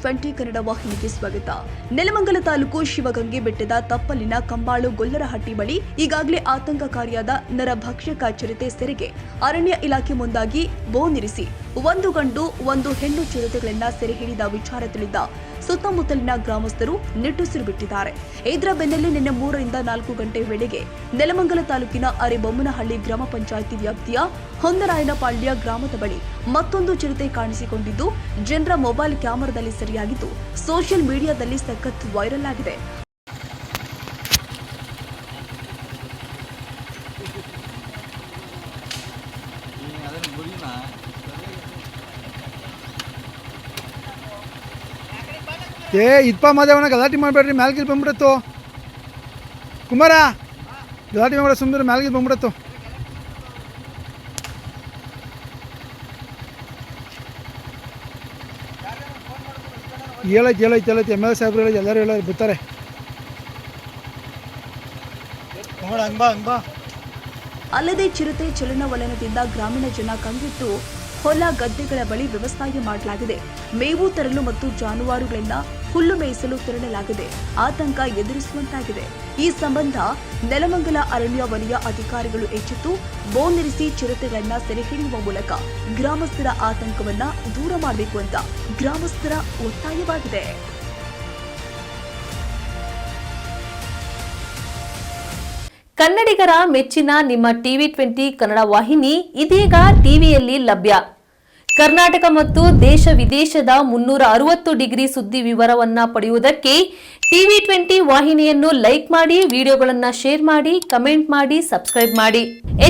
TV20 Kannada ವಾಹಿನಿಗೆ ಸ್ವಾಗತ. ನೆಲಮಂಗಲ ತಾಲೂಕು ಶಿವಗಂಗೆ ಬೆಟ್ಟದ ತಪ್ಪಲಿನ ಕಂಬಾಳು ಗೊಲ್ಲರಹಟ್ಟಿ ಬಳಿ ಈಗಾಗಲೇ ಆತಂಕಕಾರಿಯಾದ ನರಭಕ್ಷಕ ಚಿರತೆ ಸೆರೆಗೆ ಅರಣ್ಯ ಇಲಾಖೆ ಮುಂದಾಗಿ ಬೋನಿರಿಸಿ ಒಂದು ಗಂಡು ಒಂದು ಹೆಣ್ಣು ಚಿರತೆಗಳನ್ನ ಸೆರೆ ಹಿಡಿದ ವಿಚಾರ ತಿಳಿದ ಸುತ್ತಮುತ್ತಲಿನ ಗ್ರಾಮಸ್ಥರು ನಿಟ್ಟುಸಿರು ಬಿಟ್ಟಿದ್ದಾರೆ. ಇದರ ಬೆನ್ನಲ್ಲೇ ನಿನ್ನೆ 3 ರಿಂದ 4 ಗಂಟೆ ವೇಳೆಗೆ ನೆಲಮಂಗಲ ತಾಲೂಕಿನ ಅರೆಬೊಮ್ಮನಹಳ್ಳಿ ಗ್ರಾಮ ಪಂಚಾಯಿತಿ ವ್ಯಾಪ್ತಿಯ ಹೊಂದರಾಯನಪಾಳ್ಯ ಗ್ರಾಮದ ಬಳಿ ಮತ್ತೊಂದು ಚಿರತೆ ಕಾಣಿಸಿಕೊಂಡಿದ್ದು ಜನರ ಮೊಬೈಲ್ ಕ್ಯಾಮೆರಾದಲ್ಲಿ ಸೆರೆಯಾಗಿದ್ದು ಸೋಷಿಯಲ್ ಮೀಡಿಯಾದಲ್ಲಿ ಸಖತ್ ವೈರಲ್ ಆಗಿದೆ. ಇಪ್ಪ ಮಾದೇವನ ಗಲಾಟೆ ಮಾಡಬೇಡ್ರಿ, ಮ್ಯಾಲ್ಗಿಲ್ ಬಂದ್ಬಿಡತ್ತು. ಕುಮಾರ ಗಲಾಟೆ ಮಾಡಬೇಡ, ಸುಮ್ಮನೆ ಮ್ಯಾಲ್ಗಿಲ್ ಬಂದ್ಬಿಡತ್ತು. ಹೇಳೈತಿ ML ಸಾಹೇಬ್ರು ಹೇಳಿ, ಎಲ್ಲರೂ ಹೇಳೋರು ಬರ್ತಾರೆ. ಅಲ್ಲದೆ ಚಿರತೆ ಚಲನವಲನದಿಂದ ಗ್ರಾಮೀಣ ಜನ ಕಂಗೆಟ್ಟು ಹೊಲ ಗದ್ದೆಗಳ ಬಳಿ ವ್ಯವಸಾಯ ಮಾಡಲಾಗಿದೆ. ಮೇವು ತರಲು ಮತ್ತು ಜಾನುವಾರುಗಳನ್ನ ಹುಲ್ಲು ಮೇಯಿಸಲು ತೆರಳಲಾಗಿದೆ. ಆತಂಕ ಎದುರಿಸುವಂತಾಗಿದೆ. ಈ ಸಂಬಂಧ ನೆಲಮಂಗಲ ಅರಣ್ಯ ವಲಯ ಅಧಿಕಾರಿಗಳು ಎಚ್ಚೆತ್ತು ಬೋನಿರಿಸಿ ಚಿರತೆಗಳನ್ನ ಸೆರೆ ಹಿಡಿಯುವ ಮೂಲಕ ಗ್ರಾಮಸ್ಥರ ಆತಂಕವನ್ನ ದೂರ ಮಾಡಬೇಕು ಅಂತ ಗ್ರಾಮಸ್ಥರ ಒತ್ತಾಯವಾಗಿದೆ. ಕನ್ನಡಿಗರ ಮೆಚ್ಚಿನ ನಿಮ್ಮ TV20 ಕನ್ನಡ ವಾಹಿನಿ ಇದೀಗ ಟಿವಿಯಲ್ಲಿ ಲಭ್ಯ. ಕರ್ನಾಟಕ ಮತ್ತು ದೇಶ ವಿದೇಶದ 360 ಡಿಗ್ರಿ ಸುದ್ದಿ ವಿವರವನ್ನ ಪಡೆಯುವುದಕ್ಕೆ TV20 ವಾಹಿನಿಯನ್ನು ಲೈಕ್ ಮಾಡಿ, ವಿಡಿಯೋಗಳನ್ನು ಶೇರ್ ಮಾಡಿ, ಕಮೆಂಟ್ ಮಾಡಿ, ಸಬ್ಸ್ಕ್ರೈಬ್ ಮಾಡಿ.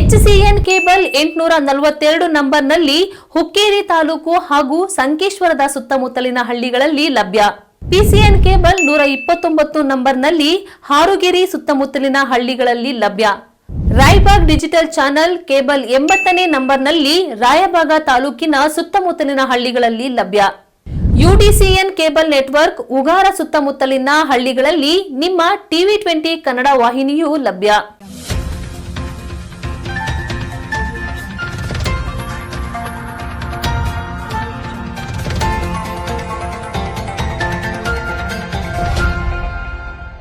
HCN ಕೇಬಲ್ 842 ನಂಬರ್ನಲ್ಲಿ ಹುಕ್ಕೇರಿ ತಾಲೂಕು ಹಾಗೂ ಸಂಕೇಶ್ವರದ ಸುತ್ತಮುತ್ತಲಿನ ಹಳ್ಳಿಗಳಲ್ಲಿ ಲಭ್ಯ. PCN ಕೇಬಲ್ 129 ನಂಬರ್ನಲ್ಲಿ ಹಾರುಗೆರೆ ಸುತ್ತಮುತ್ತಲಿನ ಹಳ್ಳಿಗಳಲ್ಲಿ ಲಭ್ಯ. ರಾಯಬಾಗ್ ಡಿಜಿಟಲ್ ಚಾನೆಲ್ ಕೇಬಲ್ 80ನೇ ನಂಬರ್ನಲ್ಲಿ ರಾಯಬಾಗ ತಾಲೂಕಿನ ಸುತ್ತಮುತ್ತಲಿನ ಹಳ್ಳಿಗಳಲ್ಲಿ ಲಭ್ಯ. UDCN ಕೇಬಲ್ ನೆಟ್ವರ್ಕ್ ಉಗಾರ ಸುತ್ತಮುತ್ತಲಿನ ಹಳ್ಳಿಗಳಲ್ಲಿ ನಿಮ್ಮ TV20 ಕನ್ನಡ ವಾಹಿನಿಯೂ ಲಭ್ಯ.